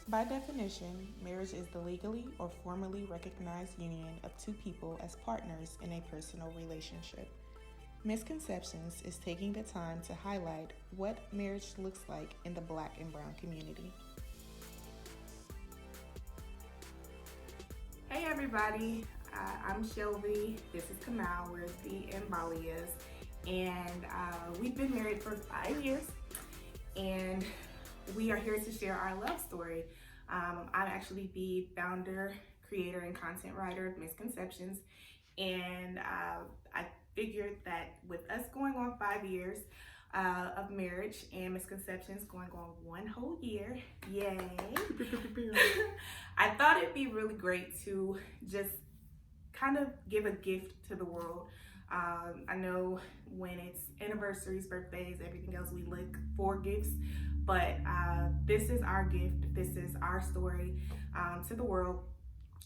By definition, marriage is the legally or formally recognized union of two people as partners in a personal relationship. MsConceptions is taking the time to highlight what marriage looks like in the Black and Brown community. Hey everybody, I'm Chellvie. This is Kamau. We're the Mbalias, and we've been married for 5 years, and we are here to share our love story. I'm actually the founder, creator, and content writer of MsConceptions, and I figured that with us going on 5 years of marriage and MsConceptions going on 1 whole year, yay! I thought it'd be really great to just kind of give a gift to the world. I know when it's anniversaries, birthdays, everything else, we look for gifts, but this is our gift. This is our story to the world,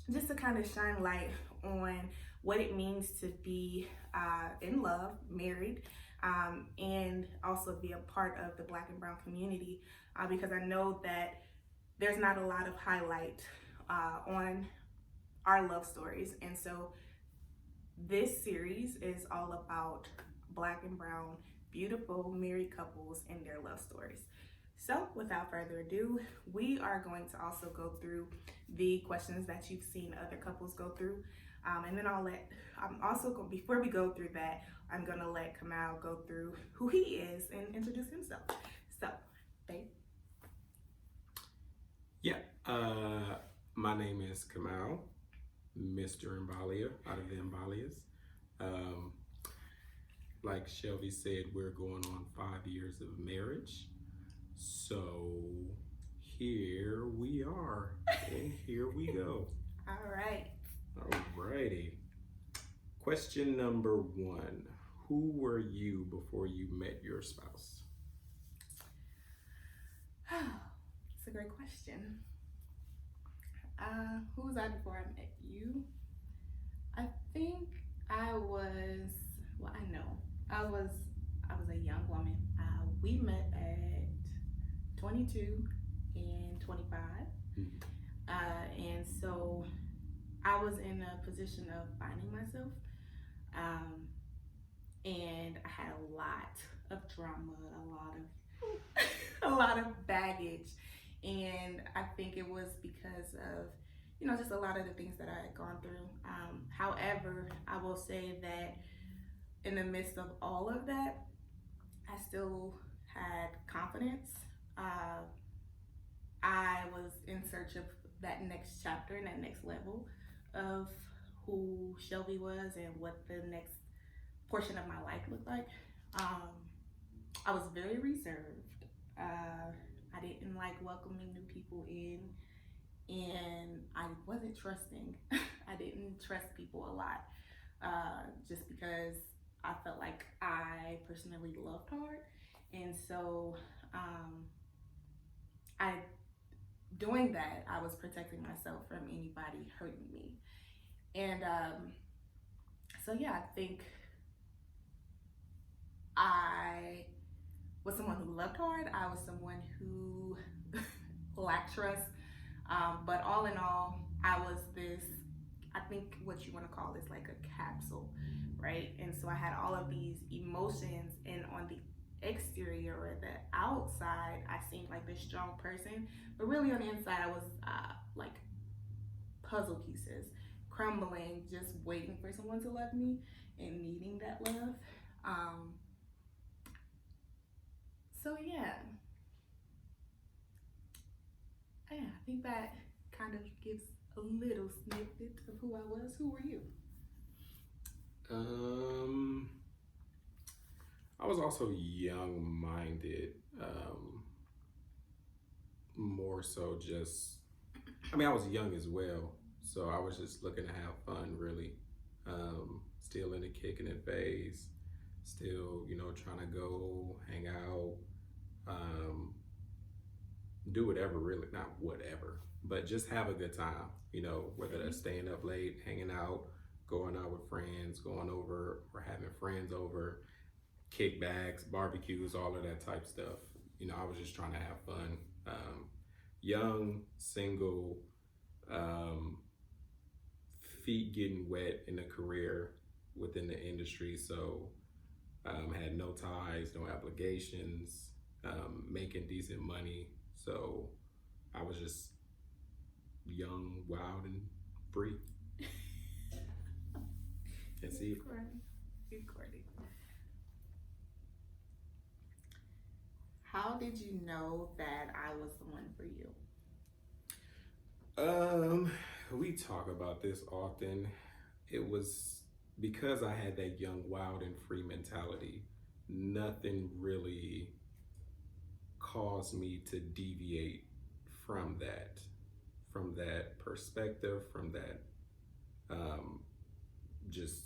just to kind of shine light on what it means to be in love, married, and also be a part of the Black and Brown community, because I know that there's not a lot of highlight on our love stories. And so this series is all about Black and Brown, beautiful married couples and their love stories. So without further ado, we are going to also go through the questions that you've seen other couples go through. And then before we go through that, I'm gonna let Kamau go through who he is and introduce himself. So, babe. Yeah, my name is Kamau, Mr. Mbalia, out of the Mbalias. Like Chellvie said, we're going on 5 years of marriage. So here we are, and here we go. All right. Alrighty. Question number 1. Who were you before you met your spouse? It's a great question. Who was I before I met you? I think I was a young woman. We met at 22 and 25. And so I was in a position of finding myself. And I had a lot of drama, a lot of baggage. And I think it was because of, just a lot of the things that I had gone through. However, I will say that in the midst of all of that, I still had confidence. I was in search of that next chapter and that next level of who Chellvie was and what the next portion of my life looked like. I was very reserved. I didn't like welcoming new people in, and I wasn't trusting. I didn't trust people a lot, just because I felt like I personally loved hard. And so doing that, I was protecting myself from anybody hurting me. And so yeah, I think I was someone who loved hard. I was someone who lacked trust. But all in all, I was this, I think what you want to call this like a capsule, right? And so I had all of these emotions, and on the exterior or the outside, I seemed like this strong person, but really on the inside, I was like puzzle pieces, crumbling, just waiting for someone to love me and needing that love. So yeah, I think that kind of gives a little snippet of who I was. Who were you? I was also young-minded, more so just, I was young as well, so I was just looking to have fun, really. Still in the kicking it phase, still, trying to go hang out, do whatever, really, not whatever, but just have a good time, whether that's staying up late, hanging out, going out with friends, going over or having friends over, kickbacks, barbecues, all of that type stuff. I was just trying to have fun. young, single, um, feet getting wet in a career within the industry. So had no ties, no obligations, making decent money. So I was just young, wild, and free. And see, Recording. How did you know that I was the one for you? we talk about this often. It was because I had that young, wild, and free mentality. Nothing really caused me to deviate from that perspective, from that just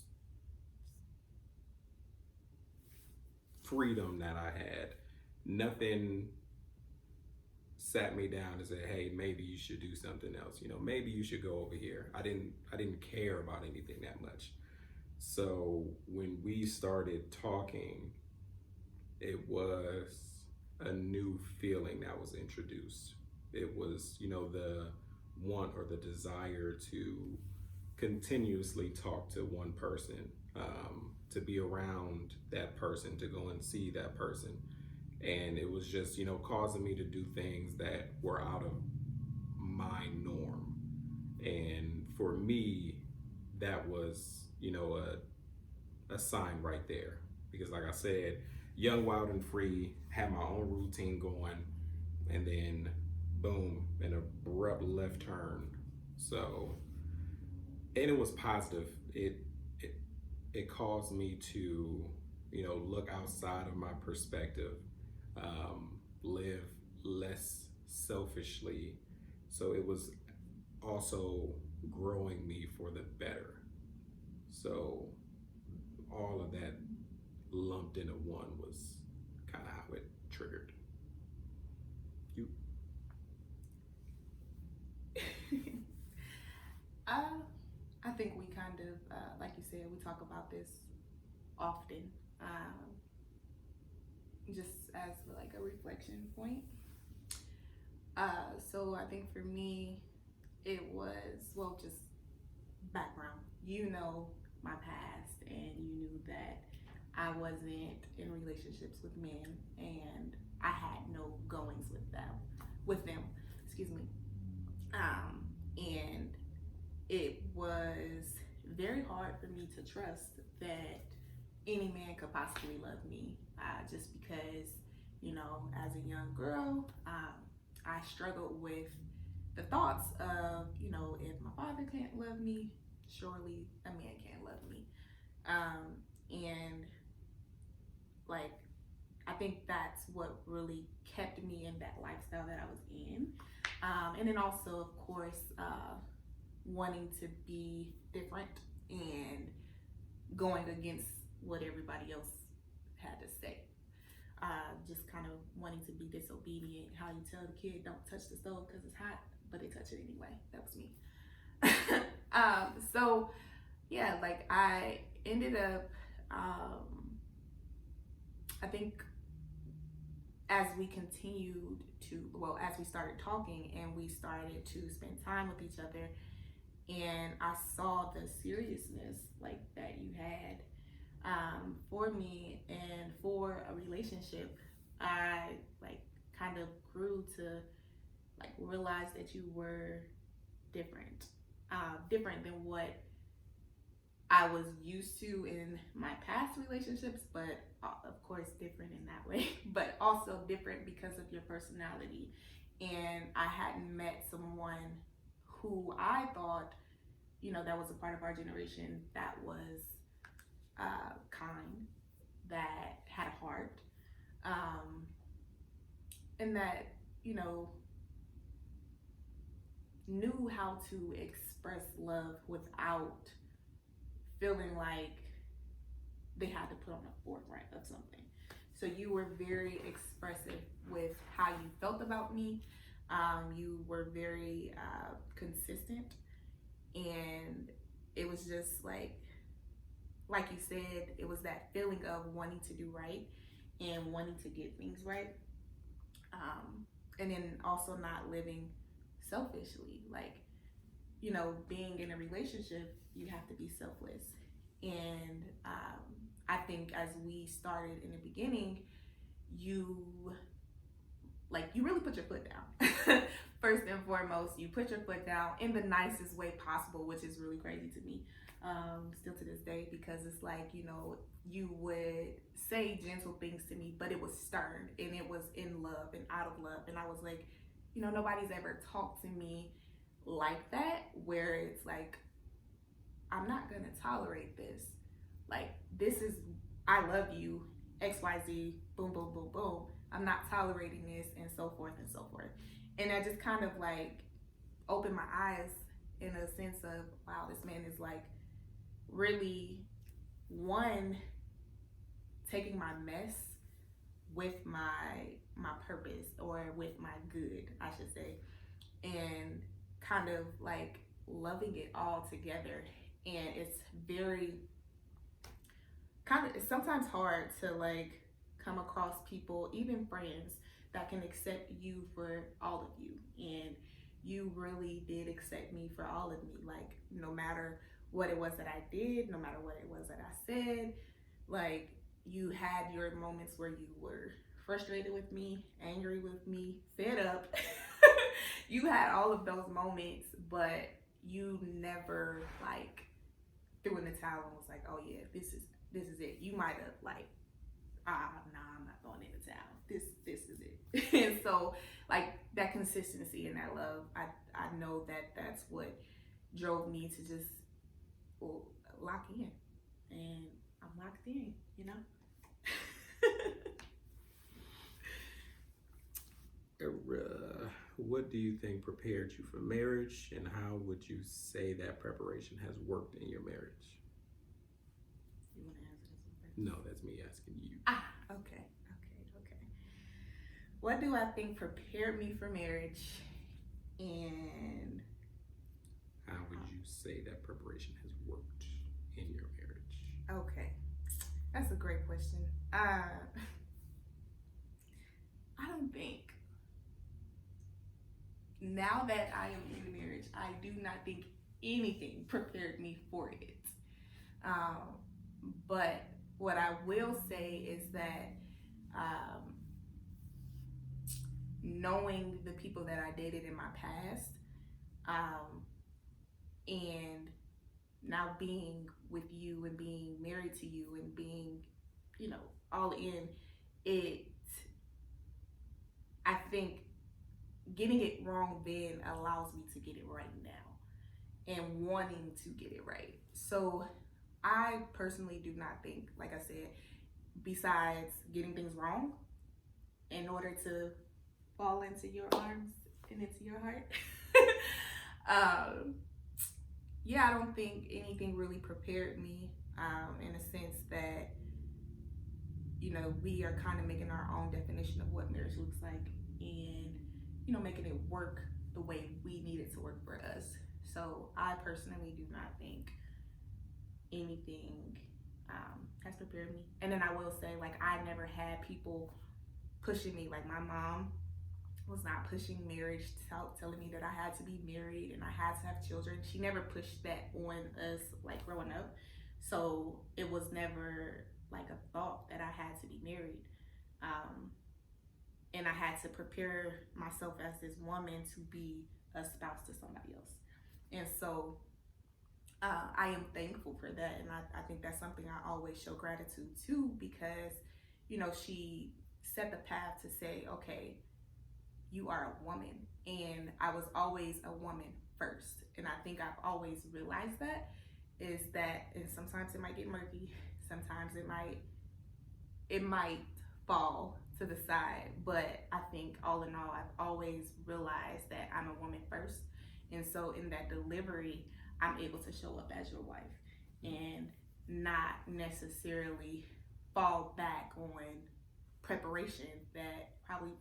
freedom that I had. Nothing sat me down and said, "Hey, maybe you should do something else. Maybe you should go over here." I didn't care about anything that much. So when we started talking, it was a new feeling that was introduced. It was, the want or the desire to continuously talk to one person, to be around that person, to go and see that person. And it was just, causing me to do things that were out of my norm. And for me, that was, a sign right there. Because, like I said, young, wild, and free, had my own routine going, and then boom, an abrupt left turn. So, and it was positive. It caused me to, look outside of my perspective, live less selfishly. So it was also growing me for the better. So all of that lumped into one was kind of how it triggered. You? I think we kind of, like you said, we talk about this often, just as like a reflection point. So I think for me, it was, well, just background. My past, and you knew that I wasn't in relationships with men, and I had no goings with them, excuse me. And it was very hard for me to trust that any man could possibly love me, just because, as a young girl, I struggled with the thoughts of, if my father can't love me, surely a man can't love me. And like, I think that's what really kept me in that lifestyle that I was in. And then also, of course, wanting to be different and going against what everybody else had to say. Just kind of wanting to be disobedient. How you tell the kid, don't touch the stove because it's hot, but they touch it anyway. That was me. So yeah, like I ended up, I think as we as we started talking and we started to spend time with each other, and I saw the seriousness like that you had for me and for a relationship, I like kind of grew to like realize that you were different, different than what I was used to in my past relationships, but of course different in that way, but also different because of your personality. And I hadn't met someone who I thought, that was a part of our generation that was kind, that had a heart, and that, knew how to express love without feeling like they had to put on a forefront of something. So you were very expressive with how you felt about me. You were very consistent, and it was just like you said, it was that feeling of wanting to do right and wanting to get things right. and then also not living selfishly. Like, being in a relationship, you have to be selfless. And I think as we started in the beginning, you you really put your foot down. First and foremost, you put your foot down in the nicest way possible, which is really crazy to me, still to this day, because it's like, you would say gentle things to me, but it was stern and it was in love and out of love. And I was like, nobody's ever talked to me like that, where it's like, I'm not gonna tolerate this. Like, this is, I love you, XYZ, boom, boom, boom, boom. I'm not tolerating this, and so forth and so forth. And I just kind of opened my eyes in a sense of, wow, this man is really, one, taking my mess with my purpose, or with my good, I should say, and kind of loving it all together. And it's very it's sometimes hard to come across people, even friends, that can accept you for all of you. And you really did accept me for all of me, no matter what it was that I did, no matter what it was that I said. You had your moments where you were frustrated with me, angry with me, fed up. You had all of those moments, but you never threw in the towel and was like, oh yeah, this is it. You might have nah, I'm not throwing in the towel. This is it. And so that consistency and that love, I know that's what drove me to just lock in. And I'm locked in, What do you think prepared you for marriage, and how would you say that preparation has worked in your marriage? You want to answer this one first? No, that's me asking you. Okay. What do I think prepared me for marriage, and how would you say that preparation has worked in your marriage? Okay, that's a great question. I don't think, now that I am in marriage, I do not think anything prepared me for it. But what I will say is that knowing the people that I dated in my past, and now being with you and being married to you and being, all in it, I think getting it wrong then allows me to get it right now, and wanting to get it right. So I personally do not think, like I said, besides getting things wrong in order to fall into your arms and into your heart, yeah, I don't think anything really prepared me, in a sense that, we are kind of making our own definition of what marriage looks like, and, making it work the way we need it to work for us. So I personally do not think anything has prepared me. And then I will say, I never had people pushing me. My mom was not pushing marriage, telling me that I had to be married and I had to have children. She never pushed that on us growing up. So it was never a thought that I had to be married. And I had to prepare myself as this woman to be a spouse to somebody else. And so I am thankful for that. And I think that's something I always show gratitude to, because, she set the path to say, okay, you are a woman. And I was always a woman first. And I think I've always realized that, and sometimes it might get murky. Sometimes it might fall to the side. But I think all in all, I've always realized that I'm a woman first. And so in that delivery, I'm able to show up as your wife and not necessarily fall back on preparation that probably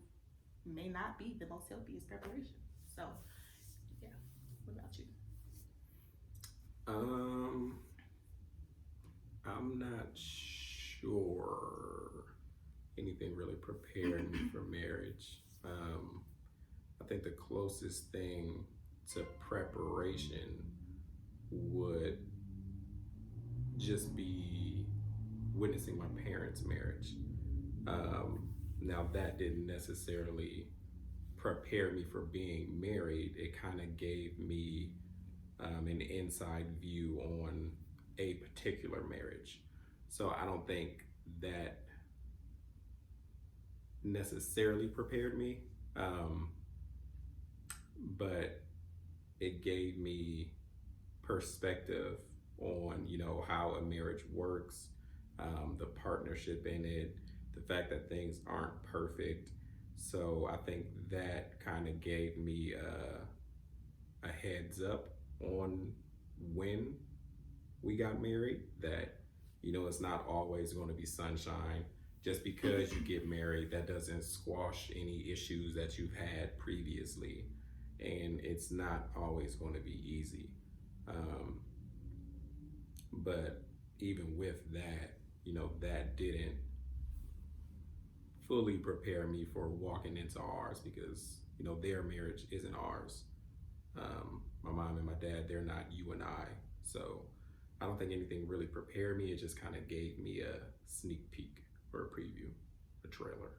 may not be the most healthiest preparation. So, yeah. What about you? I'm not sure anything really prepared me for marriage. I think the closest thing to preparation would just be witnessing my parents' marriage. Now, that didn't necessarily prepare me for being married. It kind of gave me an inside view on a particular marriage. So I don't think that necessarily prepared me, but it gave me perspective on, you know, how a marriage works, the partnership in it, the fact that things aren't perfect. So I think that kind of gave me a heads up on when we got married, that, you know, it's not always going to be sunshine. Just because you get married, that doesn't squash any issues that you've had previously. And it's not always going to be easy. But even with that, you know, that didn't fully prepare me for walking into ours, because, you know, their marriage isn't ours. My mom and my dad, they're not you and I. So I don't think anything really prepared me. It just kind of gave me a sneak peek or a preview, a trailer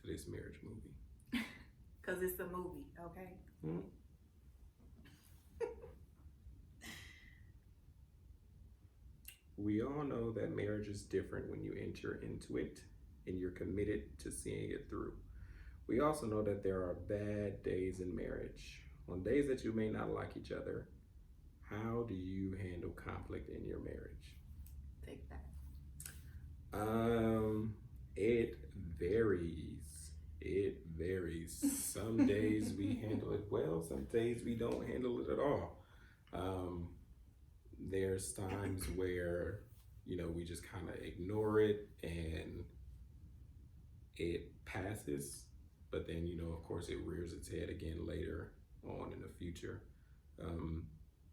to this marriage movie. Because it's a movie, okay? Mm-hmm. We all know that marriage is different when you enter into it and you're committed to seeing it through. We also know that there are bad days in marriage. On days that you may not like each other, how do you handle conflict in your marriage? Take that. It varies. It varies. Some days we handle it well, some days we don't handle it at all. There's times where, you know, we just kind of ignore it and it passes, but then, you know, of course, it rears its head again later on in the future.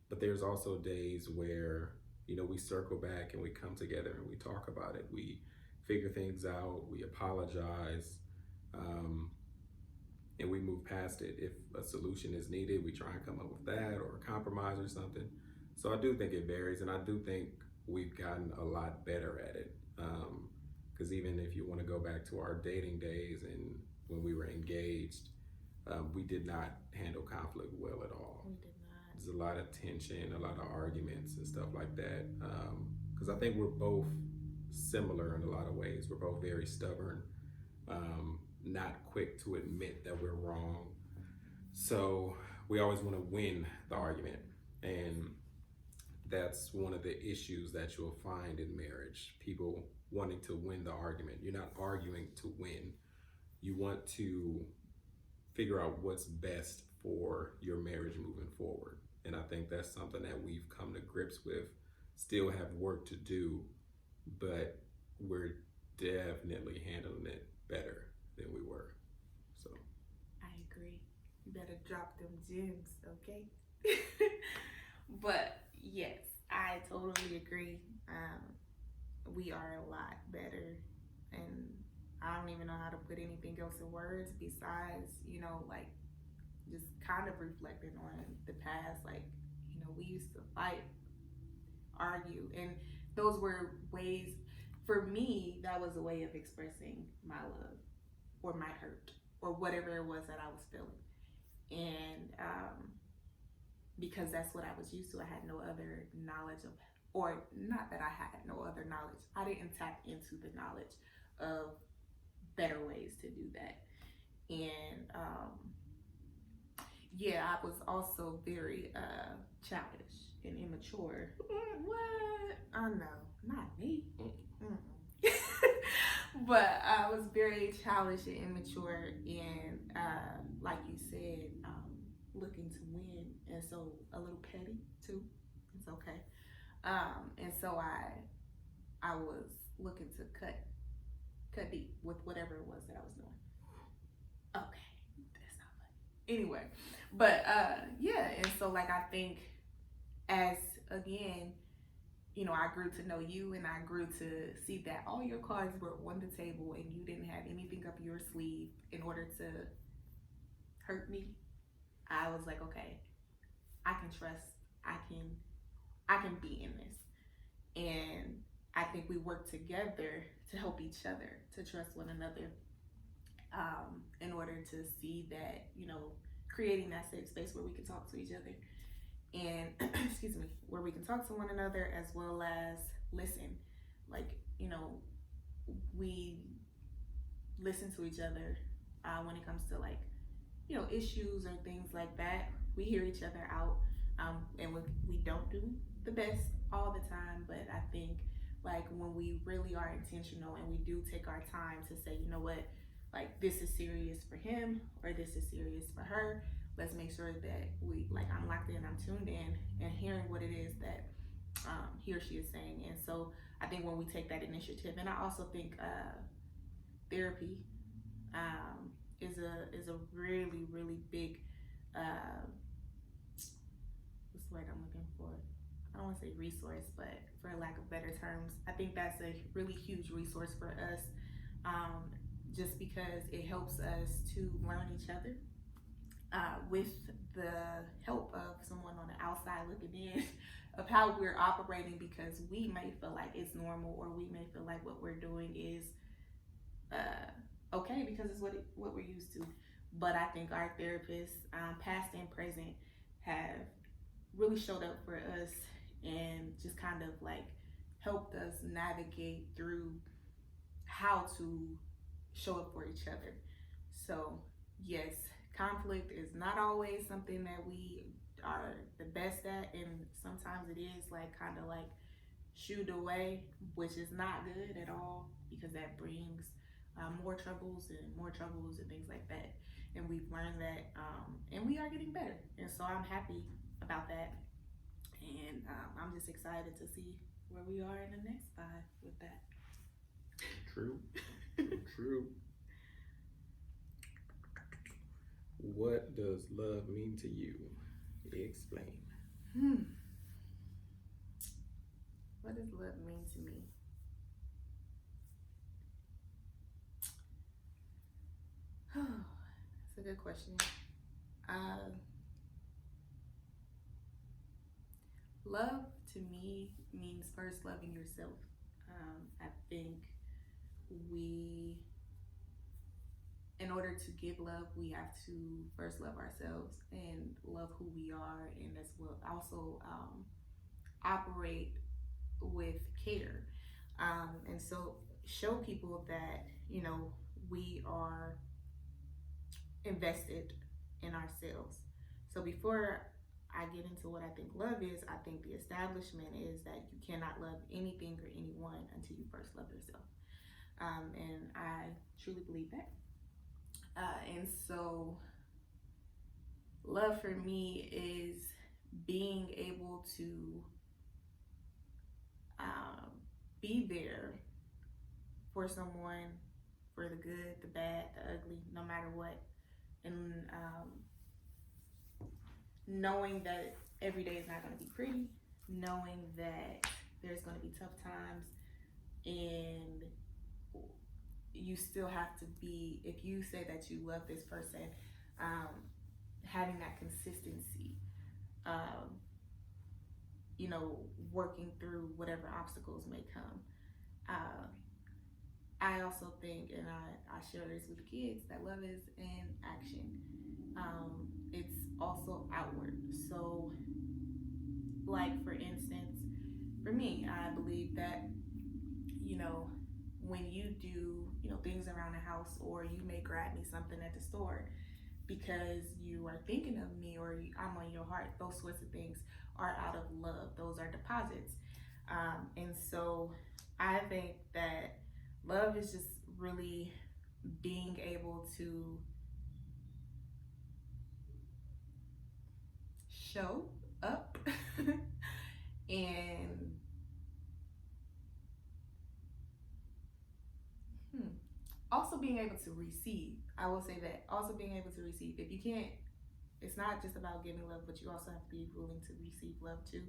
But there's also days where, you know, we circle back and we come together and we talk about it. We figure things out, we apologize, and we move past it. If a solution is needed, we try and come up with that, or a compromise or something. So I do think it varies, and I do think we've gotten a lot better at it. Because even if you want to go back to our dating days and when we were engaged, we did not handle conflict well at all. We did not. There's a lot of tension, a lot of arguments and stuff like that. Because I think we're both similar in a lot of ways. We're both very stubborn, not quick to admit that we're wrong. So we always want to win the argument. And that's one of the issues that you'll find in marriage. People wanting to win the argument. You're not arguing to win. You want to figure out what's best for your marriage moving forward. And I think that's something that we've come to grips with. Still have work to do, but we're definitely handling it better than we were. So I agree. You better drop them gems, okay? But yes, I totally agree. We are a lot better, and I don't even know how to put anything else in words besides, you know, like just kind of reflecting on the past. Like, you know, we used to fight, argue, and those were ways, for me, that was a way of expressing my love or my hurt or whatever it was that I was feeling. And because that's what I was used to. I had no other knowledge of, or not that I had no other knowledge. I didn't tap into the knowledge of better ways to do that. And yeah, I was also very childish and immature. What? Oh no, not me. But I was very childish and immature, and like you said, looking to win, and so a little petty too. It's okay. And so I was looking to cut deep with whatever it was that I was doing. Okay, that's not funny. Anyway, but yeah, and so like I think as again, you know, I grew to know you, and I grew to see that all your cards were on the table and you didn't have anything up your sleeve in order to hurt me, I was like, okay, I can trust, I can be in this. And I think we work together to help each other, to trust one another, in order to see that, creating that safe space where we can talk to each other and, excuse me, where we can talk to one another as well as listen. Like, we listen to each other when it comes to like, issues or things like that. We hear each other out, and we don't do the best all the time, but I think like when we really are intentional and we do take our time to say, you know what, like this is serious for him or this is serious for her. Let's make sure that I'm locked in, I'm tuned in, and hearing what it is that he or she is saying. And so I think when we take that initiative, and I also think therapy is a really, really big what's the word I'm looking for? I don't want to say resource, but for lack of better terms, I think that's a really huge resource for us, just because it helps us to learn each other with the help of someone on the outside looking in of how we're operating, because we may feel like it's normal, or we may feel like what we're doing is okay because it's what we're used to. But I think our therapists, past and present, have really showed up for us and just kind of like helped us navigate through how to show up for each other. So yes, conflict is not always something that we are the best at, and sometimes it is like kind of like shooed away, which is not good at all, because that brings more troubles and things like that. And we've learned that, and we are getting better. And so I'm happy about that. And I'm just excited to see where we are in the next 5 with that. True. True. What does love mean to you? Explain. What does love mean to me? That's a good question. Love to me means first loving yourself. I think in order to give love, we have to first love ourselves and love who we are, and as well also operate with care, and so show people that we are invested in ourselves. So before I get into what I think love is, I think the establishment is that you cannot love anything or anyone until you first love yourself, and I truly believe that. And so love for me is being able to be there for someone, for the good, the bad, the ugly, no matter what. And knowing that every day is not going to be pretty, knowing that there's going to be tough times, and you still have to be, if you say that you love this person, having that consistency, working through whatever obstacles may come. I also think, and I share this with kids, that love is in action. It's also outward. So, like for instance, for me, I believe that, when you do, things around the house, or you may grab me something at the store because you are thinking of me, or I'm on your heart, those sorts of things are out of love. Those are deposits. And so I think that love is just really being able to show up and also being able to receive. I will say that, also being able to receive. If you can't, it's not just about giving love, but you also have to be willing to receive love too.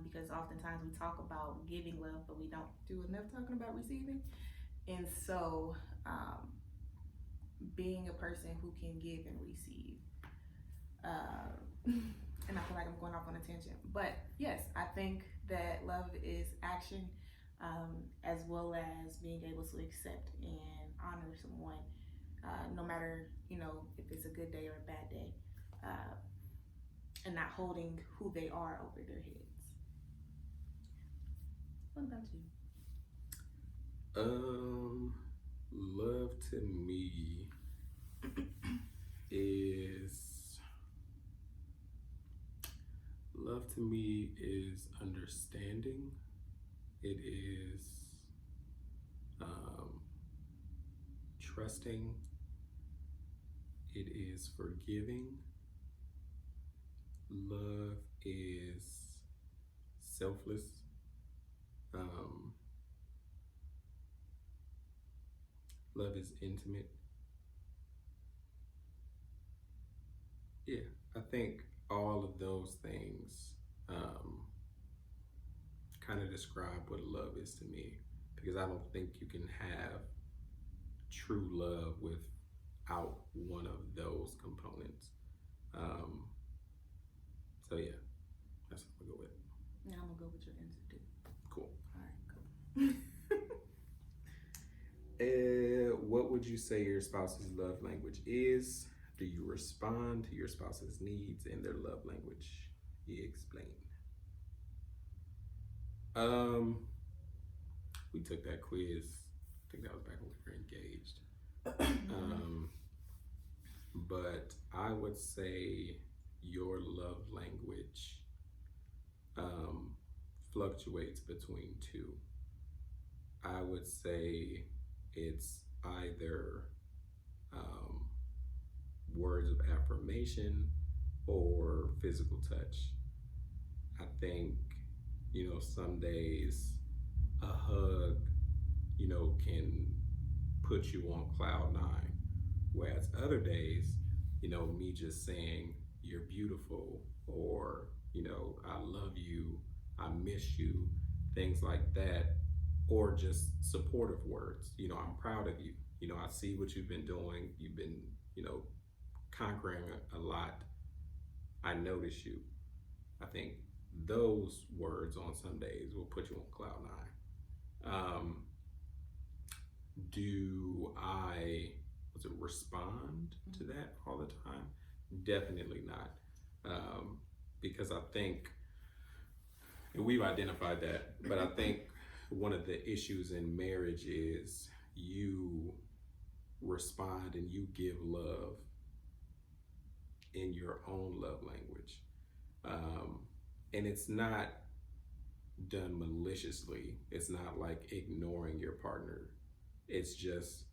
Because oftentimes we talk about giving love, but we don't do enough talking about receiving. And so being a person who can give and receive. And I feel like I'm going off on a tangent, but yes, I think that love is action, as well as being able to accept and honor someone, no matter, if it's a good day or a bad day, and not holding who they are over their heads. What about you? Love to me is understanding. It is trusting. It is forgiving. Love is selfless. Love is intimate. Yeah, I think all of those things kind of describe what love is to me, because I don't think you can have true love without one of those components. So yeah, that's what I'm gonna go with. Yeah, I'm gonna go with your answer too. Cool. All right, cool. What would you say your spouse's love language is? Do you respond to your spouse's needs in their love language? Explain. We took that quiz. I think that was back when we were engaged. But I would say your love language fluctuates between two. I would say it's either words of affirmation or physical touch. I think, some days a hug, can put you on cloud nine. Whereas other days, me just saying you're beautiful, or, I love you, I miss you, things like that, or just supportive words. I'm proud of you. I see what you've been doing. You've been, conquering a lot. I notice you. I think those words on some days will put you on cloud nine. Do I respond to that all the time? Definitely not. Because I think, and we've identified that, but I think one of the issues in marriage is you respond and you give love in your own love language. And it's not done maliciously. It's not like ignoring your partner. It's just,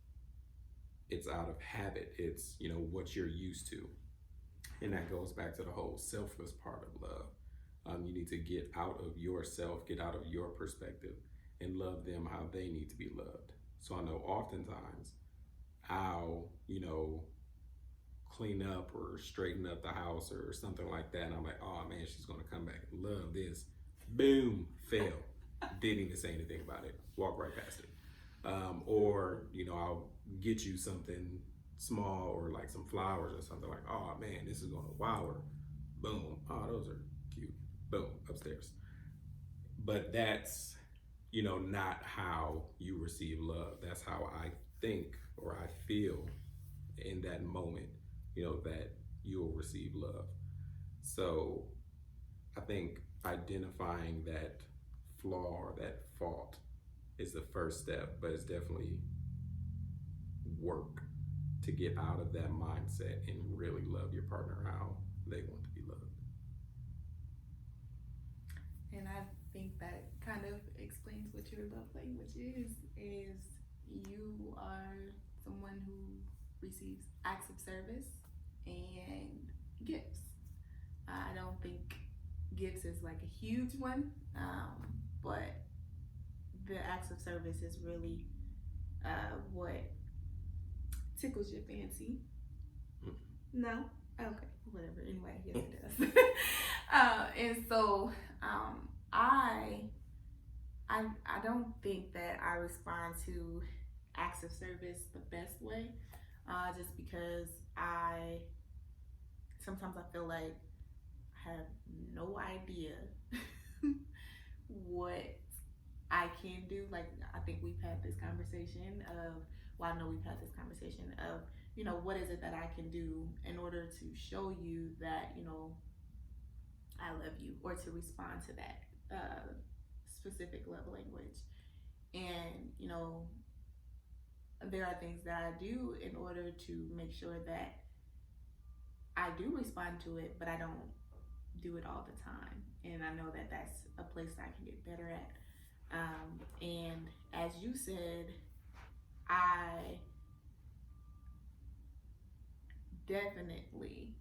it's out of habit. It's, what you're used to. And that goes back to the whole selfless part of love. You need to get out of yourself, get out of your perspective, and love them how they need to be loved. So I know oftentimes I'll, clean up or straighten up the house or something like that, and I'm like, oh man, she's gonna come back and love this. Boom, fail. Didn't even say anything about it. Walk right past it. Or, I'll get you something small or like some flowers or something, like, oh man, this is gonna wow her. Boom. Oh, those are cute. Boom, upstairs. But that's, not how you receive love. That's how I think or I feel in that moment, that you'll receive love. So I think identifying that flaw or that fault is the first step, but it's definitely work to get out of that mindset and really love your partner how they want to be loved. And I think that kind of explains what your love language is you are someone who receives acts of service and gifts. I don't think gifts is like a huge one, but the acts of service is really what tickles your fancy. No? Okay, whatever. Anyway, yes it does. And so I don't think that I respond to acts of service the best way. just because I sometimes I feel like I have no idea what I can do. Like, I think we've had this conversation of, well, I know we've had this conversation of, what is it that I can do in order to show you that, I love you, or to respond to that specific love language. And, there are things that I do in order to make sure that I do respond to it, but I don't do it all the time. And I know that that's a place I can get better at. And as you said, I definitely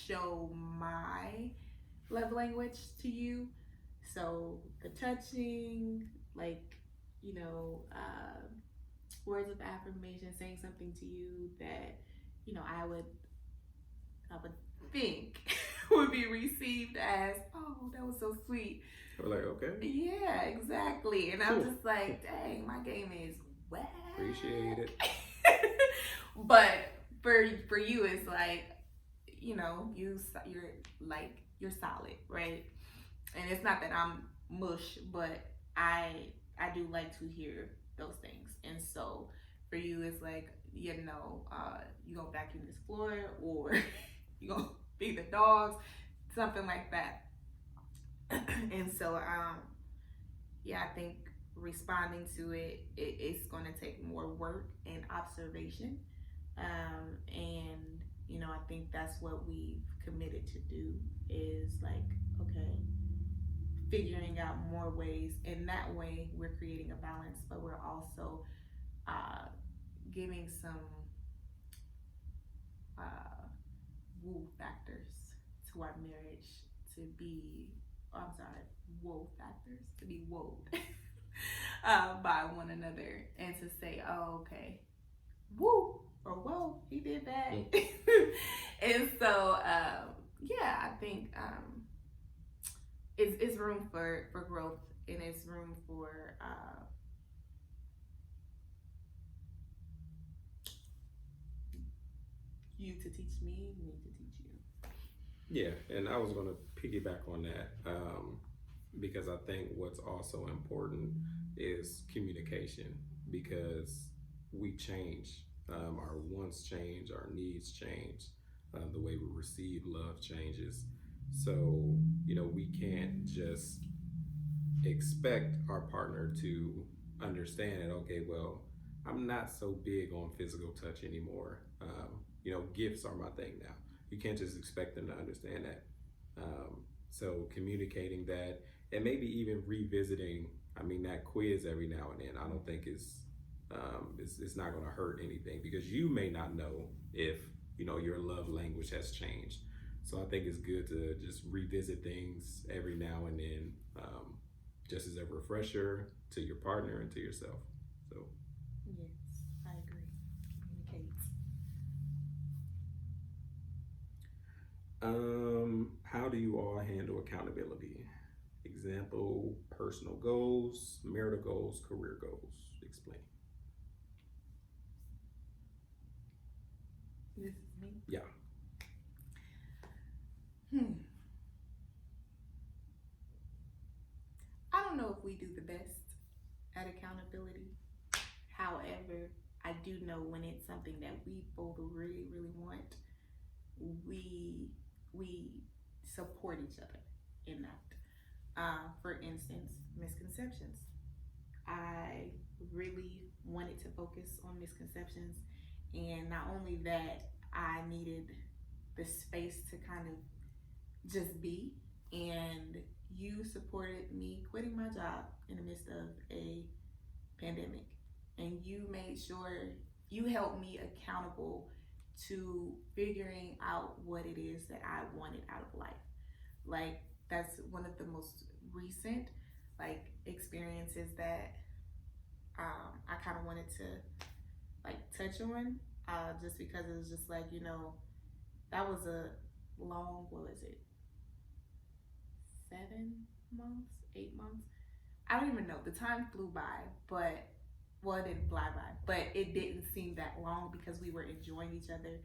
show my love language to you. So the touching, like, words of affirmation, saying something to you that, I would think would be received as, oh, that was so sweet. We're like, okay. Yeah, exactly. And I'm just like, dang, my game is wet. Appreciate it. But for you, it's like, you're solid, right? And it's not that I'm mush, but I do like to hear those things. And so for you, it's like, you gonna vacuum this floor, or you gonna feed the dogs, something like that. And so yeah, I think responding to it's going to take more work and observation, and I think that's what we've committed to do, is like, okay, figuring out more ways, and that way we're creating a balance, but we're also giving some woo factors to our marriage to be, whoa factors to be wowed by one another, and to say, oh, okay, woo, or whoa, he did that. And so, yeah, I think it's room for growth, and it's room for you to teach me to teach you. Yeah, and I was going to piggyback on that, because I think what's also important is communication, because we change. Our wants change, our needs change, the way we receive love changes. So, we can't just expect our partner to understand that, okay, well, I'm not so big on physical touch anymore. Gifts are my thing now. You can't just expect them to understand that. So communicating that, and maybe even revisiting, that quiz every now and then, I don't think it's not going to hurt anything, because you may not know if, your love language has changed. So I think it's good to just revisit things every now and then, just as a refresher to your partner and to yourself. So. Yes, I agree. Communicate. How do you all handle accountability? Example, personal goals, marital goals, career goals. Explain. This is me? Yeah. I don't know if we do the best at accountability. However, I do know when it's something that we both really, really want, we support each other in that. For instance, MsConceptions. I really wanted to focus on MsConceptions, and not only that, I needed the space to kind of just be, and you supported me quitting my job in the midst of a pandemic, and you made sure you held me accountable to figuring out what it is that I wanted out of life. Like, that's one of the most recent experiences that I kind of wanted to touch on, just because it was just that was a long, what was it, 7 months, 8 months, I don't even know, the time flew by, but well, it didn't fly by, but it didn't seem that long because we were enjoying each other.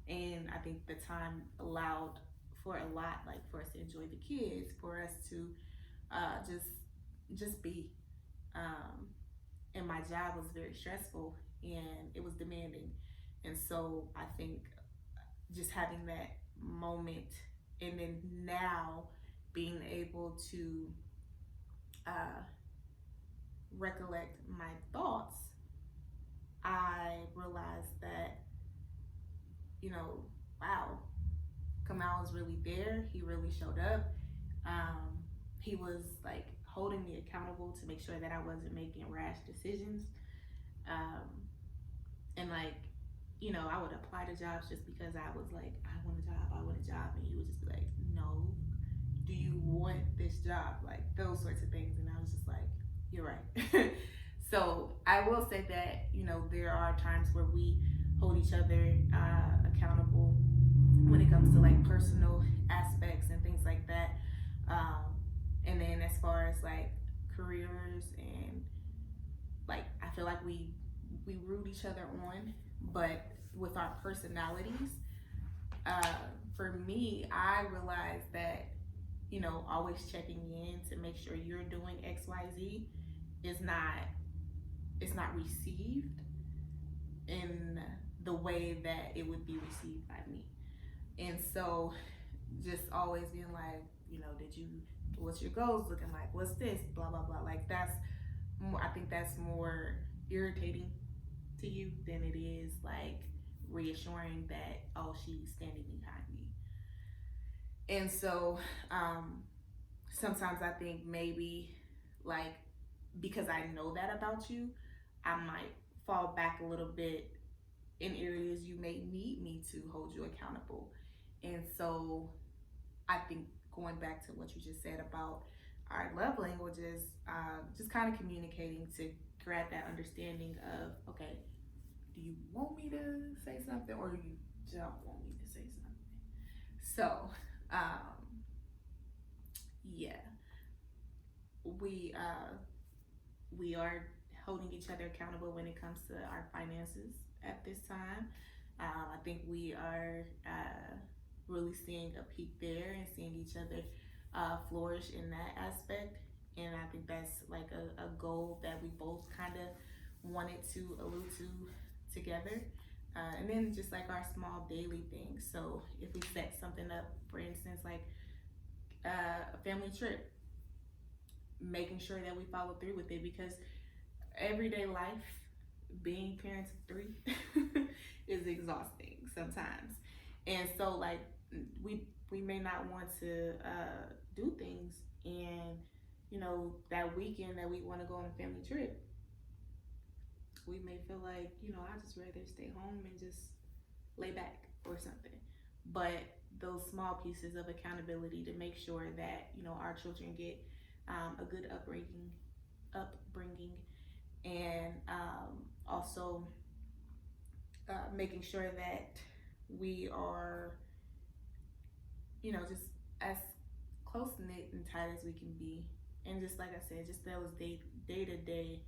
And I think the time allowed for a lot, like for us to enjoy the kids, for us to just be. Um, and my job was very stressful and it was demanding. And so I think just having that moment and then now being able to uh, recollect my thoughts, I realized that, you know, wow, Kamau was really there. He really showed up. Um, he was like holding me accountable to make sure that I wasn't making rash decisions. Um, and like, you know, I would apply to jobs just because I was like, I want a job. And he would just be like, no, do you want this job? Like those sorts of things. And I was just like, you're right. So I will say that, you know, there are times where we hold each other accountable when it comes to like personal aspects and things like that. And then as far as like careers and like, I feel like we root each other on, but with our personalities, uh, for me, I realized that, you know, always checking in to make sure you're doing XYZ is not, it's not received in the way that it would be received by me. And so just always being like, you know, what's your goals looking like? What's this? Blah, blah, blah. Like that's more, I think that's more irritating to you than it is like reassuring that, oh, she's standing behind me. And so sometimes I think maybe like because I know that about you, I might fall back a little bit in areas you may need me to hold you accountable. And so I think going back to what you just said about our love languages, just kind of communicating to grab that understanding of, okay, do you want me to say something or you don't want me to say something? So, yeah, we are holding each other accountable when it comes to our finances at this time. I think we are really seeing a peak there and seeing each other flourish in that aspect. And I think that's like a goal that we both kind of wanted to allude to together. And then just like our small daily things. So if we set something up, for instance, like a family trip, making sure that we follow through with it because everyday life, being parents of three, is exhausting sometimes. And so like we may not want to do things and you know that weekend that we want to go on a family trip, we may feel like, you know, I just rather stay home and just lay back or something. But those small pieces of accountability to make sure that, you know, our children get a good upbringing, and also making sure that we are, you know, just as close knit and tight as we can be. And just like I said, just those day to day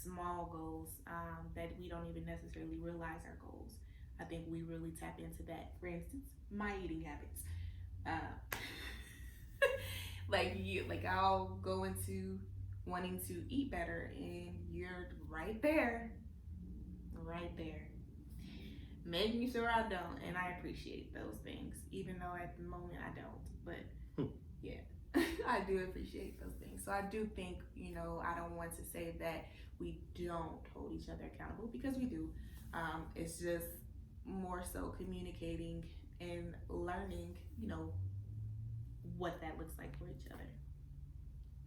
small goals that we don't even necessarily realize our goals. I think we really tap into that. For instance, my eating habits. Like I'll go into wanting to eat better, and you're right there, making sure I don't. And I appreciate those things, even though at the moment I don't. But yeah, I do appreciate those things. So I do think, you know, I don't want to say that we don't hold each other accountable because we do. It's just more so communicating and learning, you know, what that looks like for each other.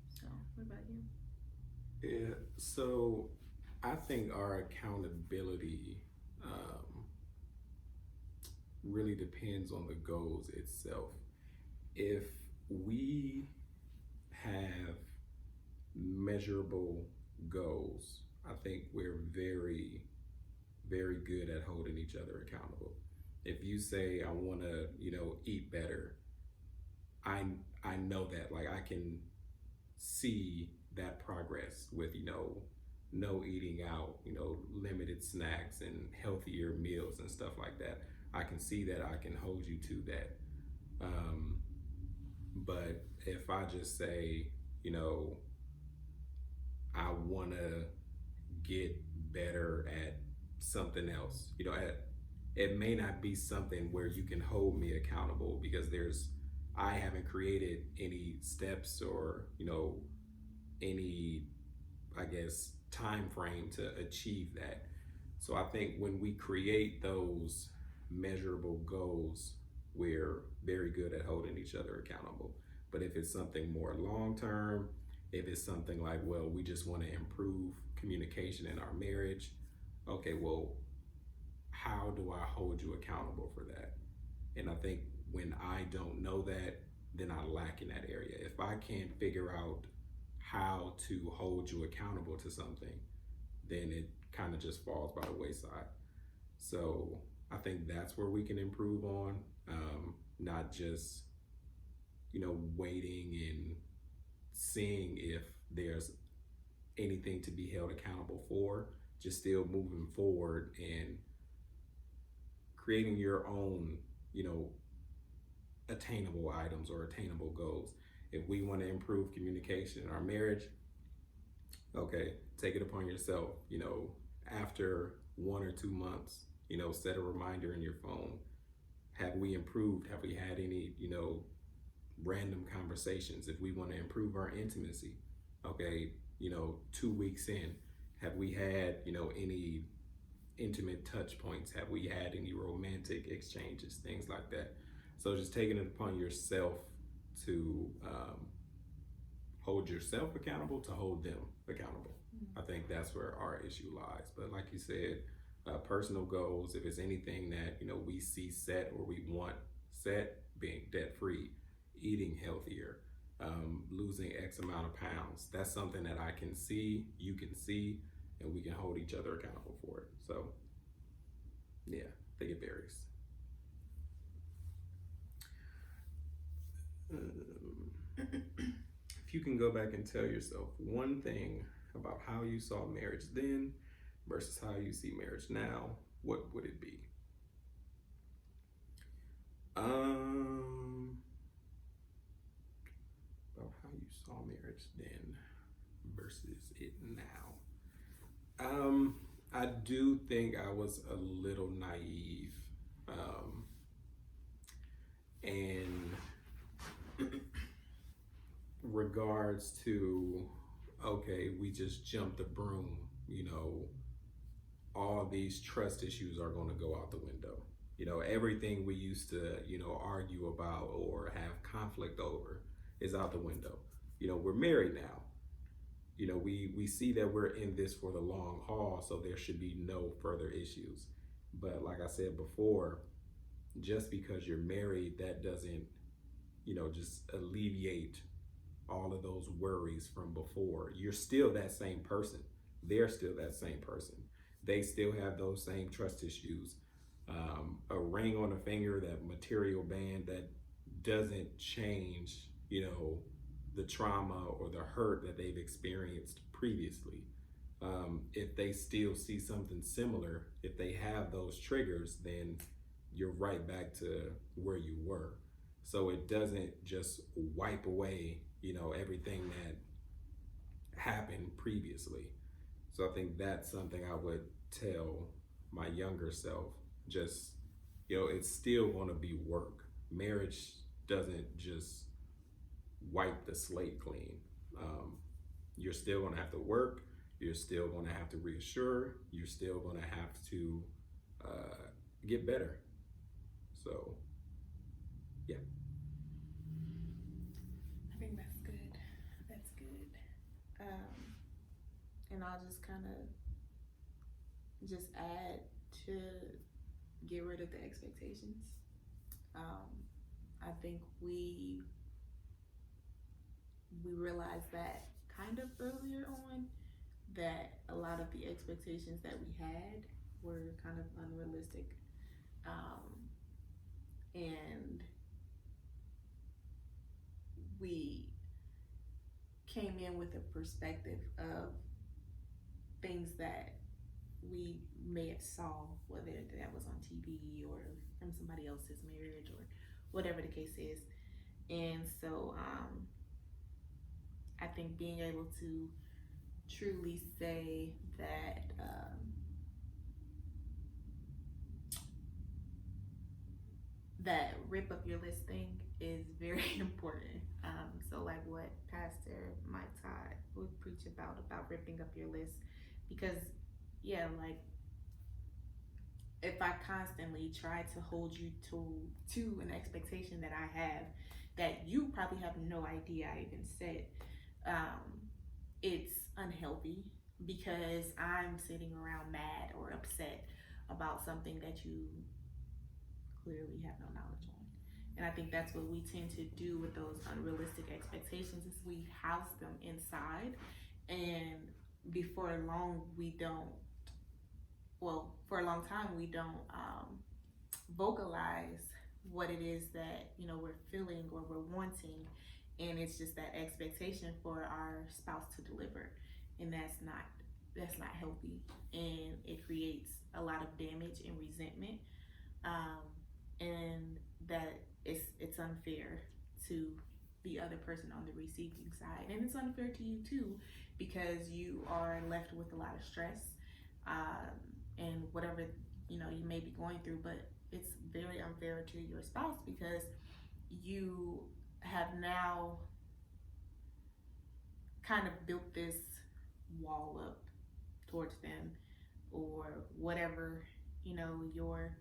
So, what about you? Yeah, so I think our accountability really depends on the goals itself. If we have measurable goals, I think we're very, very good at holding each other accountable. If you say, I want to, you know, eat better, I know that, like, I can see that progress with, you know, no eating out, limited snacks and healthier meals and stuff like that. I can see that, I can hold you to that. Um, but if I just say, I want to get better at something else, it may not be something where you can hold me accountable because I haven't created any steps or, any, I guess, time frame to achieve that. So I think when we create those measurable goals, we're very good at holding each other accountable. But if it's something more long term, if it's something like, well, we just want to improve communication in our marriage, okay, well, how do I hold you accountable for that? And I think when I don't know that, then I lack in that area. If I can't figure out how to hold you accountable to something, then it kind of just falls by the wayside. So I think that's where we can improve on, not just, waiting and seeing if there's anything to be held accountable for, just still moving forward and creating your own, attainable items or attainable goals. If we want to improve communication in our marriage, okay, take it upon yourself, after 1 or 2 months, set a reminder in your phone. Have we improved? Have we had any, random conversations? If we want to improve our intimacy, okay, 2 weeks in, have we had, any intimate touch points? Have we had any romantic exchanges? Things like that. So just taking it upon yourself to hold yourself accountable, to hold them accountable. I think that's where our issue lies. But like you said, personal goals, if it's anything that, we see set or we want set, being debt free, eating healthier, losing X amount of pounds, that's something that I can see, you can see, and we can hold each other accountable for it. So yeah, I think it varies. If you can go back and tell yourself one thing about how you saw marriage then versus how you see marriage now, what would it be? About how you saw marriage then versus it now. I do think I was a little naive, and regards to, okay, we just jumped the broom, all these trust issues are going to go out the window. Everything we used to, argue about or have conflict over is out the window. We're married now. We see that we're in this for the long haul, so there should be no further issues. But like I said before, just because you're married, that doesn't, just alleviate all of those worries from before. You're still that same person. They're still that same person. They still have those same trust issues. A ring on a finger, that material band, that doesn't change, the trauma or the hurt that they've experienced previously. If they still see something similar, if they have those triggers, then you're right back to where you were. So it doesn't just wipe away, everything that happened previously. So I think that's something I would tell my younger self. Just, it's still going to be work. Marriage doesn't just wipe the slate clean. You're still going to have to work. You're still going to have to reassure. You're still going to have to get better. So, yeah. I think that's good. That's good. And I'll just kind of just add to get rid of the expectations. I think we realized that kind of earlier on, that a lot of the expectations that we had were kind of unrealistic. And we came in with a perspective of things that we may have saw, whether that was on TV or from somebody else's marriage or whatever the case is. And so I think being able to truly say that that rip up your list thing is very important. So like what Pastor Mike Todd would preach about ripping up your list, because yeah, like if I constantly try to hold you to an expectation that I have that you probably have no idea I even set, it's unhealthy because I'm sitting around mad or upset about something that you clearly have no knowledge on. And I think that's what we tend to do with those unrealistic expectations is we house them inside, and before long we don't, well, for a long time we don't vocalize what it is that, you know, we're feeling or we're wanting, and it's just that expectation for our spouse to deliver, and that's not healthy, and it creates a lot of damage and resentment, and that it's unfair to the other person on the receiving side, and it's unfair to you too, because you are left with a lot of stress and whatever, you know, you may be going through. But it's very unfair to your spouse because you have now kind of built this wall up towards them, or whatever, you know, your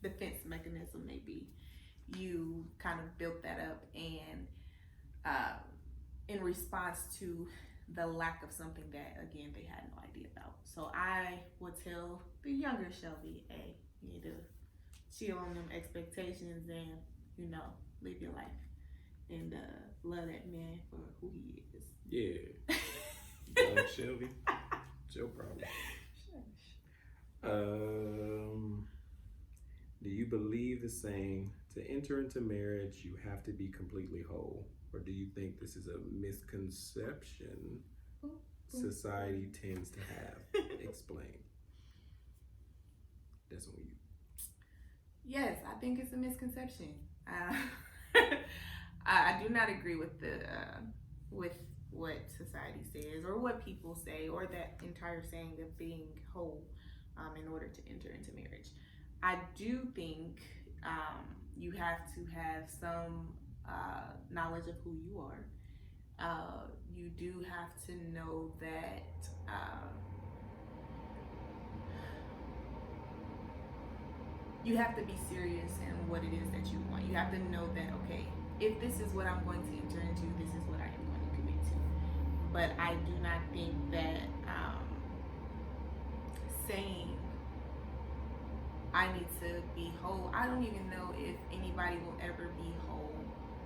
defense mechanism may be. You kind of built that up, and in response to the lack of something that, again, they had no idea about. So I would tell the younger Chellvie, hey, you need to chill on them expectations and, you know, live your life and love that man for who he is. Yeah. Young Chellvie, it's your problem. Do you believe the saying, to enter into marriage, you have to be completely whole? Or do you think this is a misconception society tends to have? Explain. That's on you. Yes, I think it's a misconception. I do not agree with with what society says or what people say, or that entire saying of being whole in order to enter into marriage. I do think you have to have some knowledge of who you are. You do have to know that you have to be serious in what it is that you want. You have to know that, okay, if this is what I'm going to enter into, this is what I am going to commit to. But I do not think that saying I need to be whole, I don't even know if anybody will ever be whole.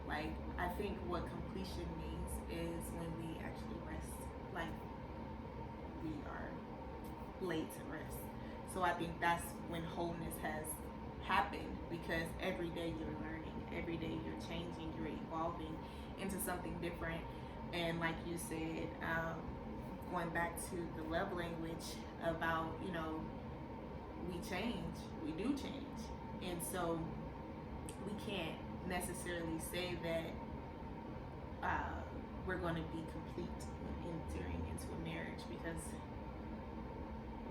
Like, I think what completion means is when we actually rest, like we are laid to rest. So I think that's when wholeness has happened, because every day you're learning, every day you're changing, you're evolving into something different. And like you said, going back to the love language about, you know, we change, we do change. And so we can't necessarily say that we're going to be complete when entering into a marriage, because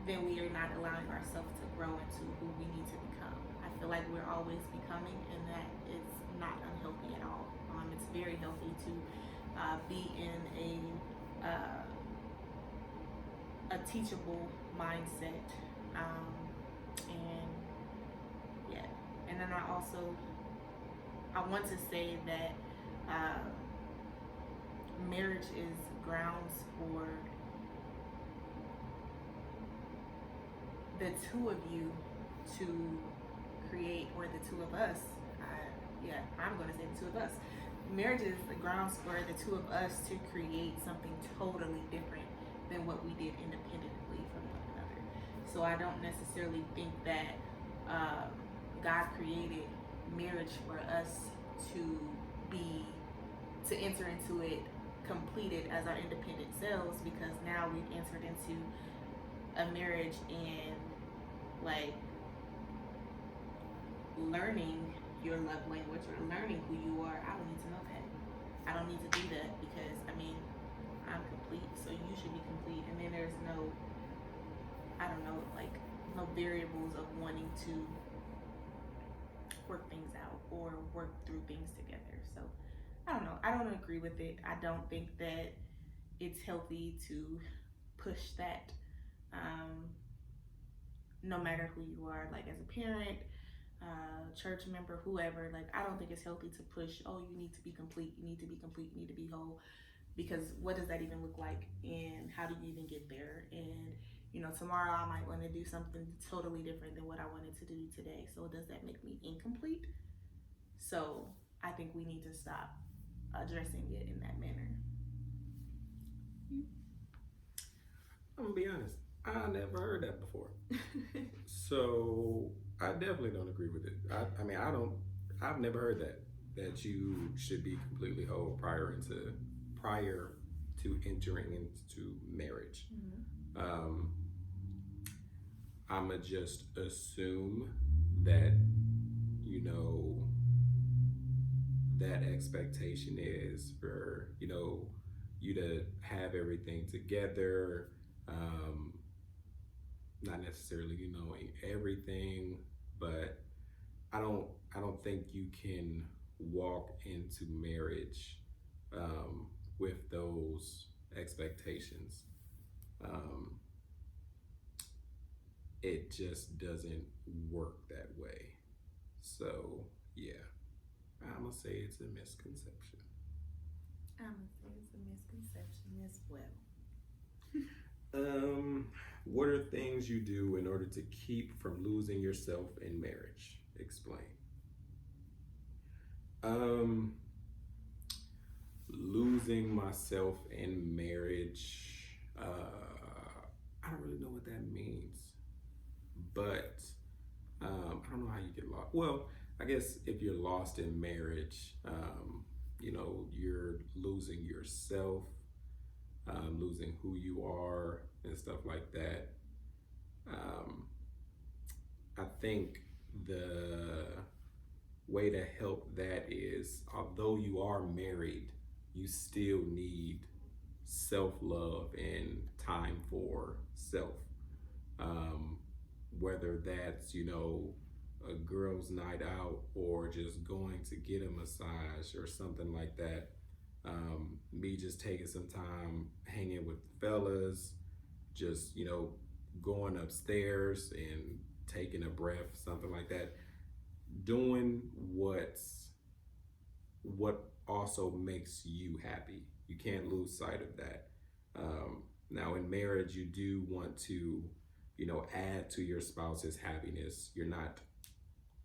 then we are not allowing ourselves to grow into who we need to become. I feel like we're always becoming, and that is not unhealthy at all. It's very healthy to be in a teachable mindset, and yeah. And then I want to say that marriage is grounds for the two of you to create, or the two of us, I'm going to say the two of us. Marriage is the grounds for the two of us to create something totally different than what we did independently from one another. So I don't necessarily think that God created marriage for us to be to enter into it completed as our independent selves, because now we've entered into a marriage and like learning your love language or learning who you are. I don't need to know that. I don't need to do that because I'm complete, so you should be complete. And then there's no, I don't know, like no variables of wanting to work things out or work through things together. So I don't know. I don't agree with it. I don't think that it's healthy to push that. No matter who you are, like as a parent, church member, whoever, like I don't think it's healthy to push, oh, you need to be complete, you need to be complete, you need to be whole, because what does that even look like, and how do you even get there? And tomorrow I might want to do something totally different than what I wanted to do today. So does that make me incomplete? So I think we need to stop addressing it in that manner. I'm gonna be honest, I never heard that before. So I definitely don't agree with it. I've never heard that you should be completely whole prior to entering into marriage. Mm-hmm. I'ma just assume that that expectation is for you to have everything together, not necessarily knowing everything, but I don't think you can walk into marriage with those expectations. It just doesn't work that way. So yeah, I'm gonna say it's a misconception. I'm gonna say it's a misconception as well. What are things you do in order to keep from losing yourself in marriage? Explain. Losing myself in marriage, I don't really know what that means, but I don't know how you get lost. Well, I guess if you're lost in marriage, you're losing yourself, losing who you are and stuff like that. I think the way to help that is, although you are married, you still need self-love and time for self. Whether that's, a girl's night out or just going to get a massage or something like that. Me just taking some time hanging with the fellas, just, going upstairs and taking a breath, something like that. Doing what also makes you happy. You can't lose sight of that. Now in marriage, you do want to, add to your spouse's happiness. You're not